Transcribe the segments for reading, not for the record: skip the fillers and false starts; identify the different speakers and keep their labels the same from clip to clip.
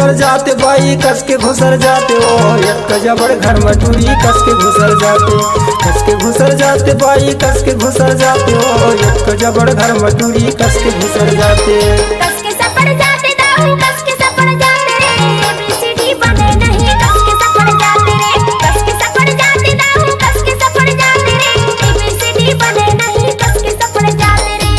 Speaker 1: घुसर जाते by cos के घुसर जाते ओ एक जबड़ घर मटूरी कस के घुसर जाते, कस के घुसर जाते बाई कस के घुसर जाते ओ एक जबड़ घर मटूरी कस के घुसर जाते।
Speaker 2: कस के सपड़ जाते दाऊ कस के सपड़ जाते रे एबीसीडी बने नहीं कस के सपड़ जाते रे, कस के सपड़ जाते दाऊ कस के सपड़ जाते रे एबीसीडी बने नहीं कस के सपड़ जाते रे।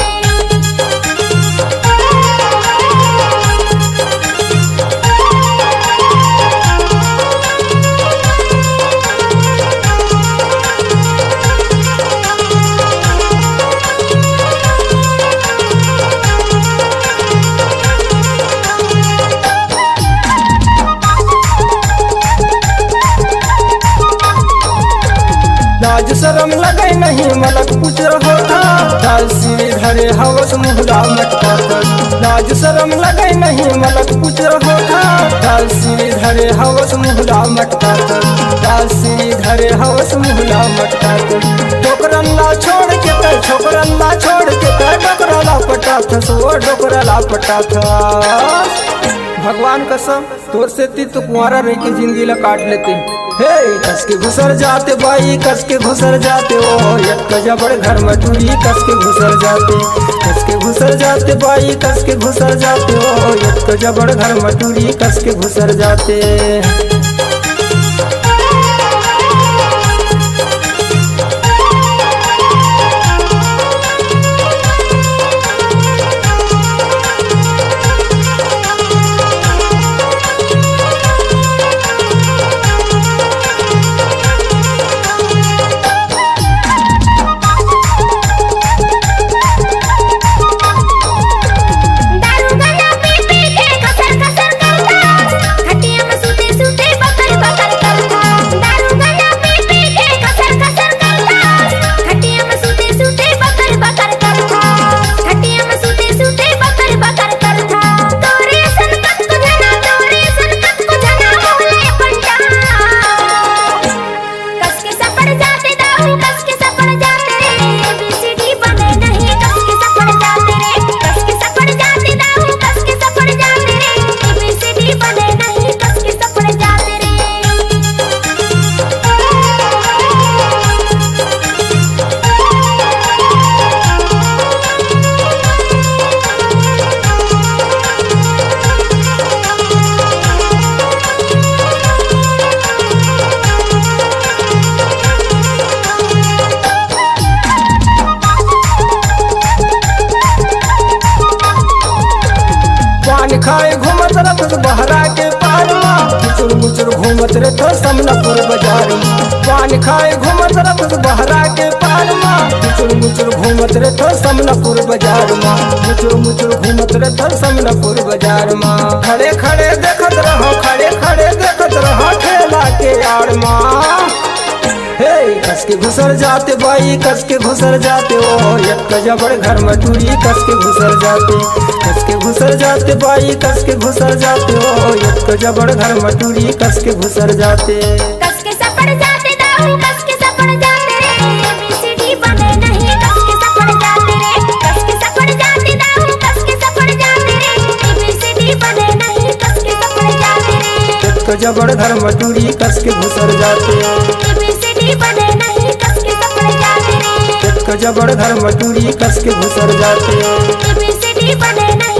Speaker 1: लाज शरम लगे नहीं मलक कुछ रहो था डाल सिरे धरे हवस मुहला मटका कर। लाज शरम लगे नहीं मलक कुछ रहो था डाल सिरे धरे हवस मुहला मटका कर, डाल सिरे धरे हवस मुहला मटका कर। डोकरल्ला छोड़ के कर छोकरल्ला छोड़ के कर डोकरला पटा था सो डोकरला पटा था। भगवान कसम तोर से ती तो कुंवारा रह के जिंदगी ला काट लेते। हे कस के घुसर जाते बाई कस के घुसर जाते ओ एक जबड़ घर मटूरी कस के घुसर जाते, कस के घुसर जाते बाई कस के घुसर जाते ओ एक जबड़ घर मटूरी कस के घुसर जाते। खाए घूमत रथ बहरा के पार मुचुर मुचुर घूमत रथ समनपुर बाजार। पान खाए घूमत रथ बहरा के पार मुचुर मुचुर घूमत रथ समनपुर बाजार माँ, मुचुर मुचुर घूमत रथ समनपुर बाजार माँ। खड़े खड़े देखत रहो खड़े खड़े देखत रहो ठेला के आड़ माँ। हे कस के घुसर जाते बाई कस के घुसर जाते ओ एक जबड़ घर मटूरी कस के घुसर जाते, कस के घुसर जाते बाई कस के घुसर जाते ओ एक जबड़ घर मटूरी कस के घुसर जाते।
Speaker 2: कस के सपड़ जाते दाऊ कस के सपड़ जाते रे एबीसीडी बने नहीं कस के सपड़ जाते रे, कस के सपड़ जाते दाऊ कस के सपड़ जाते रे एबीसीडी बने नहीं कस के सपड़ जाते रे।
Speaker 1: एक जबड़ घर मटूरी कस के घुसर जाते
Speaker 2: एबीसीडी बने नहीं कस के सपड़ जाते रे,
Speaker 1: एक जबड़ घर मटूरी कस के घुसर जाते
Speaker 2: एबीसीडी बने नहीं